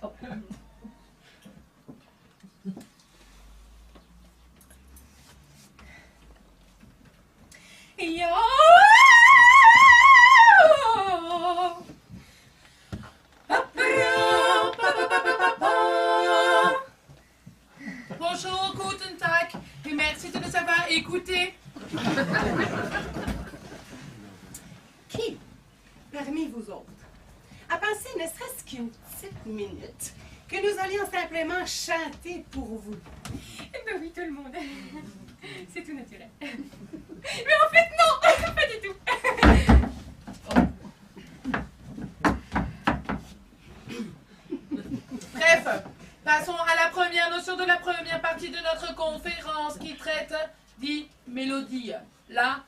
Oh. Yo! Bonjour, guten Tag, et merci de nous avoir écoutés. Qui, parmi vous autres, a pensé ne serait-ce qu'une petite minute que nous allions simplement chanter pour vous? Ben oui, tout le monde. C'est tout naturel. Mais en fait, non, pas du tout. Bref, passons à la première notion de la première partie de notre conférence qui traite dit mélodie. La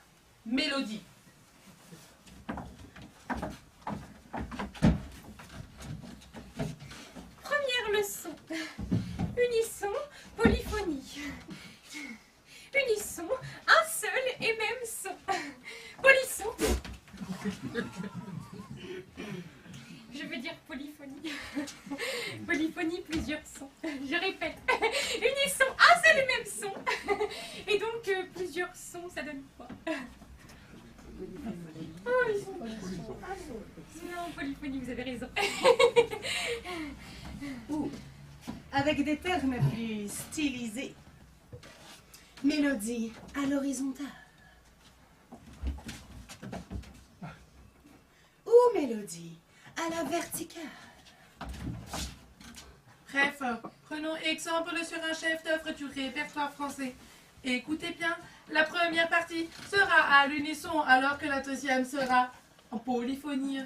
mélodie. Première leçon. Unisson, polyphonie. Unisson, un seul et même son. Polisson. Je veux dire polyphonie. Polyphonie, plusieurs sons. Je répète. Unisson, un seul et même son. Et donc, plusieurs sons, ça donne quoi? Non, polyphonie, vous avez raison. Ou, avec des termes plus stylisés, mélodie à l'horizontale. Ou mélodie à la verticale. Bref, prenons exemple sur un chef-d'œuvre du répertoire français. Écoutez bien, la première partie sera à l'unisson alors que la deuxième sera en polyphonie.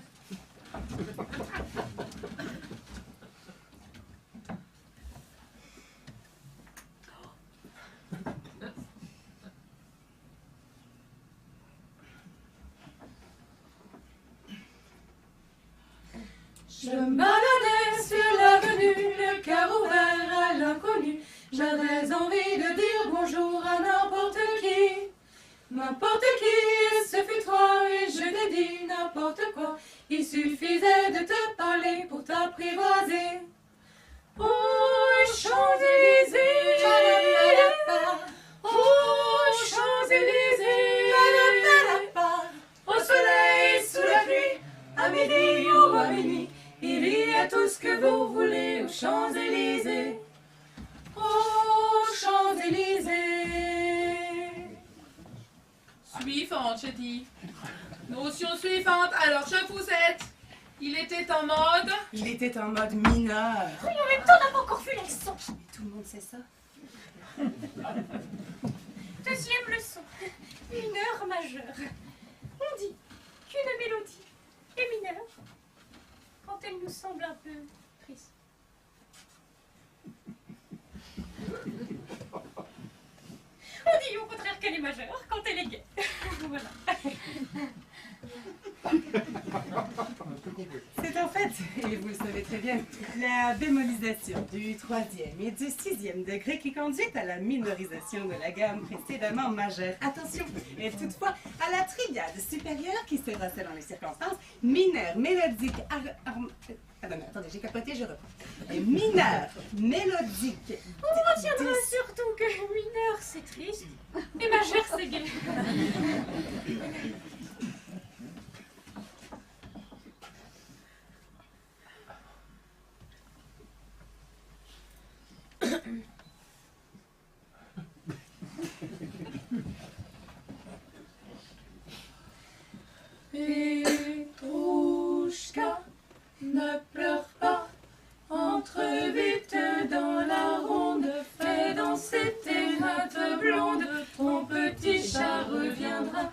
Je me baladais sur l'avenue, le cœur ouvert à l'inconnu. J'avais envie de dire bonjour à n'importe qui. N'importe qui, ce fut toi et je t'ai dit n'importe quoi. Il suffisait de te parler pour t'apprivoiser. Oh, Champs-Élysées, oh, Champs-Élysées, au soleil, sous la pluie, à midi ou à minuit. Il y a tout ce que vous voulez aux Champs-Élysées. Aux Champs-Élysées. Suivante, je dis. Notion suivante, alors je vous aide. Il était en mode... Il était en mode mineur. Oui, en même temps, on n'a pas encore vu les sons. Mais tout le monde sait ça. Deuxième leçon. Mineur, majeur. On dit qu'une mélodie est mineure quand elle nous semble un peu triste. On dit au contraire qu'elle est majeure quand elle est gaie. Voilà. C'est en fait, et vous le savez très bien, la bémolisation du 3e et du 6e degré qui conduit à la minorisation de la gamme précédemment majeure. Attention, et toutefois à la triade supérieure qui sera, selon les circonstances, mineur, mélodique, attendez, j'ai capoté, je reprends. Mineur, mélodique. On retiendra surtout que mineur c'est triste et majeur c'est gai. Petrouchka, ne pleure pas, entre vite dans la ronde, fais danser tes nattes blondes, ton petit chat reviendra.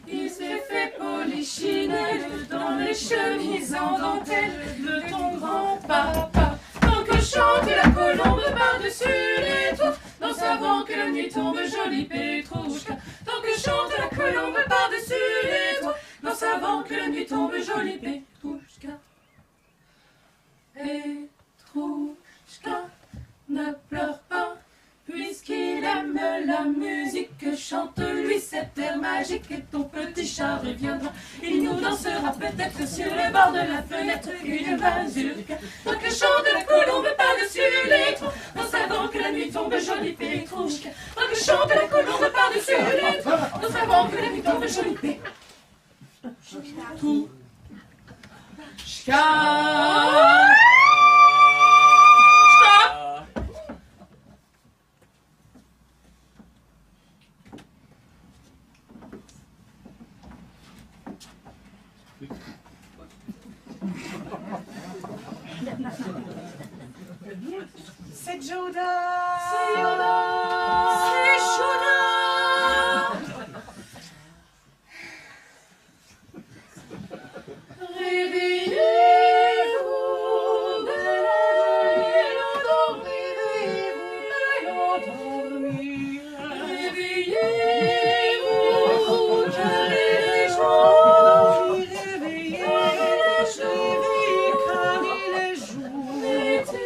Il s'est fait polichinelle dans les chemises en dentelle de ton grand-papa. Tant que chante la colombe par-dessus les toits, dans sa banque la nuit tombe jolie Petrouchka. Tant que chante la colombe par-dessus les toits, dans sa banque la nuit tombe jolie Petrouchka. Petrouchka, ne pleure pas, puisqu'il aime la musique. Chante-lui cet air magique et ton petit chat reviendra. Il nous dansera peut-être sur le bord de la fenêtre une mazurka. Tant que chante la colombe par-dessus les toits, en savant que la nuit tombe, jolie Petrouchka. Tant que chante la colombe par-dessus les toits, en savant que la nuit tombe, jolie Petrouchka. C'est Joda! C'est Yoda! C'est Joda! Réveillez-vous, belle endormie, réveillez-vous, car il est jour. Réveillez-vous, car il est jour. L'été,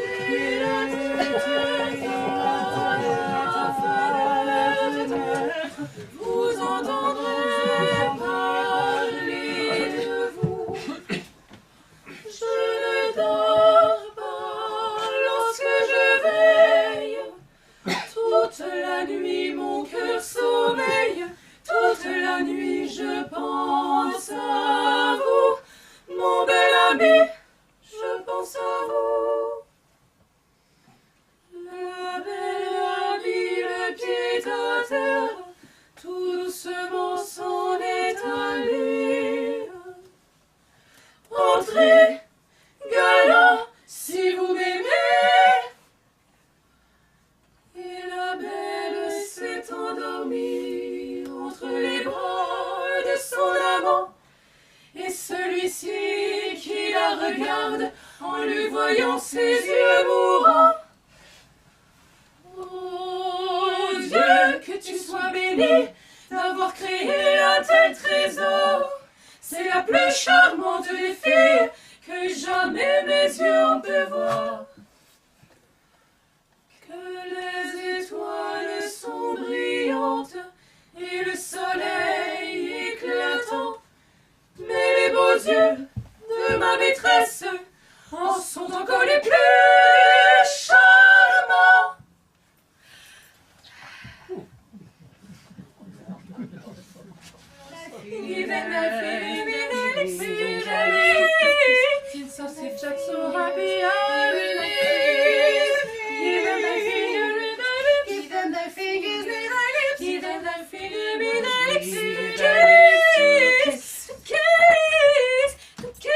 vous entendrez parler de vous. Je ne dors pas lorsque je veille. Toute la nuit mon cœur sommeille. Toute la nuit je pense à vous. Mon bel ami, je pense à vous. La belle amie, le pied à terre, tout doucement s'en est allé. Entrez, galant, si vous m'aimez. Et la belle s'est endormie entre les bras de son amant. Et celui-ci qui la regarde en lui voyant ses yeux mourants. Oh Dieu, que tu sois béni d'avoir créé un tel trésor. C'est la plus charmante des filles que jamais mes yeux ont pu voir. Que les étoiles sont brillantes et le soleil éclatant. Mais les beaux yeux de ma maîtresse en sont encore les plus charmants. Even I feel feel so sick, just so happy I believe. Even I feel even I feel even I feel kiss, kiss, kiss,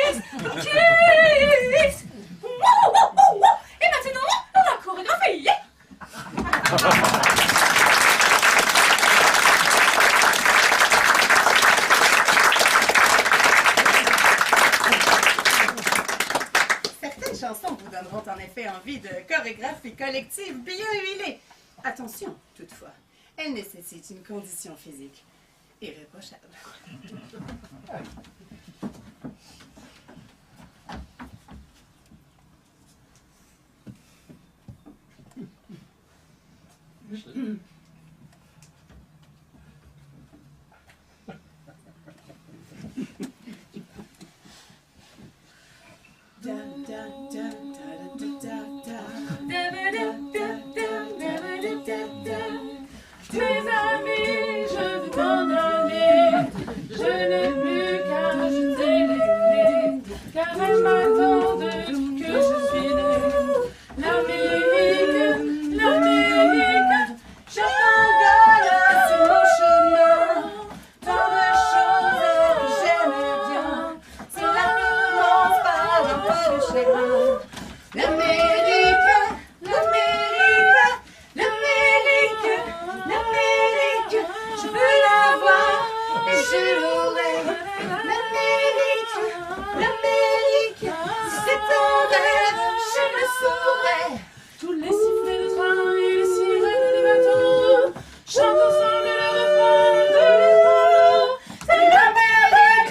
kiss. Et maintenant, la chorégraphie. Certaines chansons vous donneront en effet envie de chorégraphie collective bien huilée. Attention, toutefois, elles nécessitent une condition physique irréprochable. Mes amis, je veux m'en aller. Je n'ai plus qu'à jeter les clés, car elles m'attendent que je suis née. L'Amérique, l'Amérique, j'attends Gala sur mon chemin. Tant de choses que j'aime bien, c'est la commence par un peu de chemin. L'Amérique, l'Amérique, l'Amérique, l'Amérique, je veux la voir et je l'aurai. L'Amérique, l'Amérique, si c'est ton rêve, je le saurai. Tous les sifflets de train et les sirènes des bateaux chantent ensemble le refrain de l'espoir. C'est l'Amérique.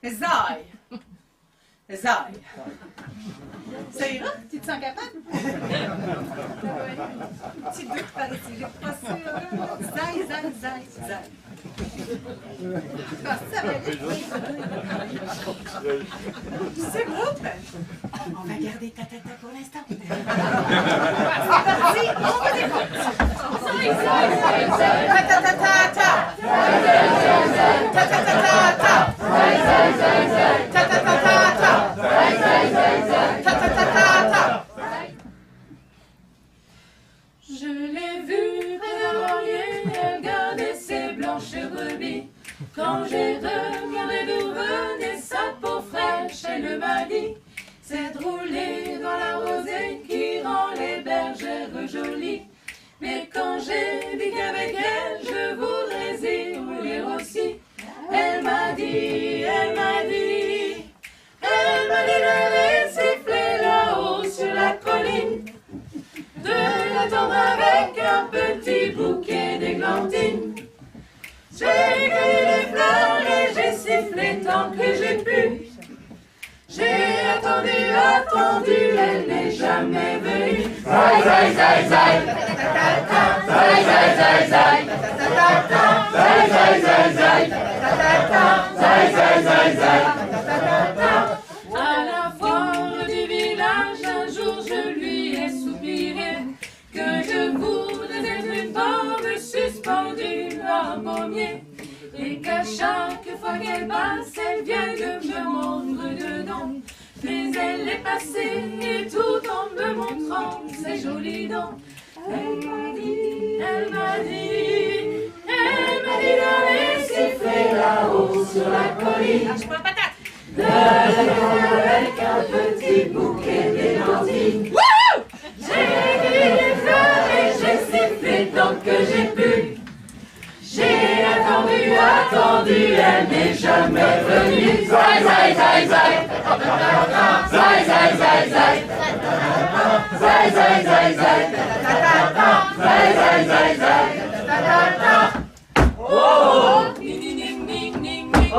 Zai. Zai. Ça ira? Tu te sens capable? Petit doute par ici, j'ai pas sûr. Zai. Ah, ça va aller. Ce groupe, on va garder ta pour l'instant. C'est parti, on vous écoute. Je l'ai vue près d'un laurier, elle gardait ses blanches brebis. Quand j'ai regardé d'où venait sa peau fraîche, elle m'a dit: c'est de rouler dans la rosée qui rend les bergères jolies. Mais quand j'ai dit qu'avec elle je voudrais y rouler aussi, elle m'a dit d'aller siffler là-haut sur la colline, de l'attendre avec un petit bouquet d'églantines. J'ai cueilli les fleurs et j'ai sifflé tant que j'ai pu. J'ai attendu, elle n'est jamais venue. Zai, zai, zai, zai. Zai, zai, zai, zai. Zai, zai, zai, zai. Zai, zai, zai, zai. À la foire du village, un jour je lui ai soupiré que je voudrais être une pomme suspendue à un pommier, et qu'à chaque fois qu'elle passe, elle vient de me mordre dedans. Mais elle est passée et tout en me montrant ses jolies dents, elle m'a dit d'aller siffler là-haut sur la colline, de avec un petit bouquet d'églantines. J'ai cueilli les fleurs et j'ai sifflé tant que j'ai pu. J'ai attendu, elle n'est jamais venue. Zai, zai, zai, zai. Zai, zai, zai, zai. Zai, zai, zai, zai. Zai, zai, zai, zai. Oh, ning, ning, ning, ning, ning. Oh,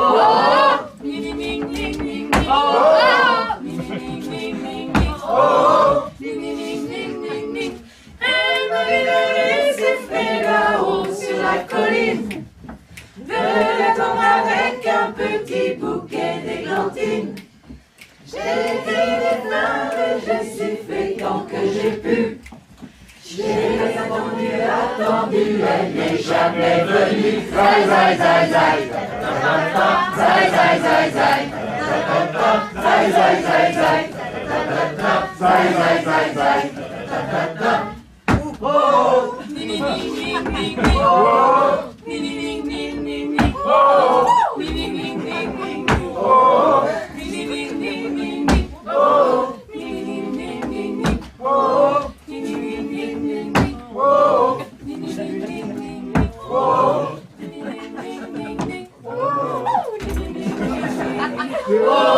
ning, ning, ning, ning, ning. Oh, ning, ning, ning, ning, ning. Oh, ning, ning, ning, ning, ning. Elle m'a dit d'aller siffler là-haut sur la colline, de l'attendre avec un petit bouquet d'églantines. J'ai cueilli des fleurs et j'ai sifflé tant que j'ai pu. J'ai attendu, elle n'est jamais venue. Zai, zai, zai, zai. Zai, zai, zai, zai. Zai, zai, zai, zai. Zai, zai, zai, zai. Oh, ning, ning, ning, ning, ning. Oh, ning, ning, ning, ning, ning. Oh, ning, ning, ning, ning, ning. Oh, ning, ning, ning, ning, ning. Oh, ning, ning, ning, ning, ning. Oh, ning, ning, ning, ning, ning. Oh, ning, ning, ning, ning, ning. Oh, ning, ning, ning, ning, ning. Oh, ning, ning, ning, ning, ning. Oh.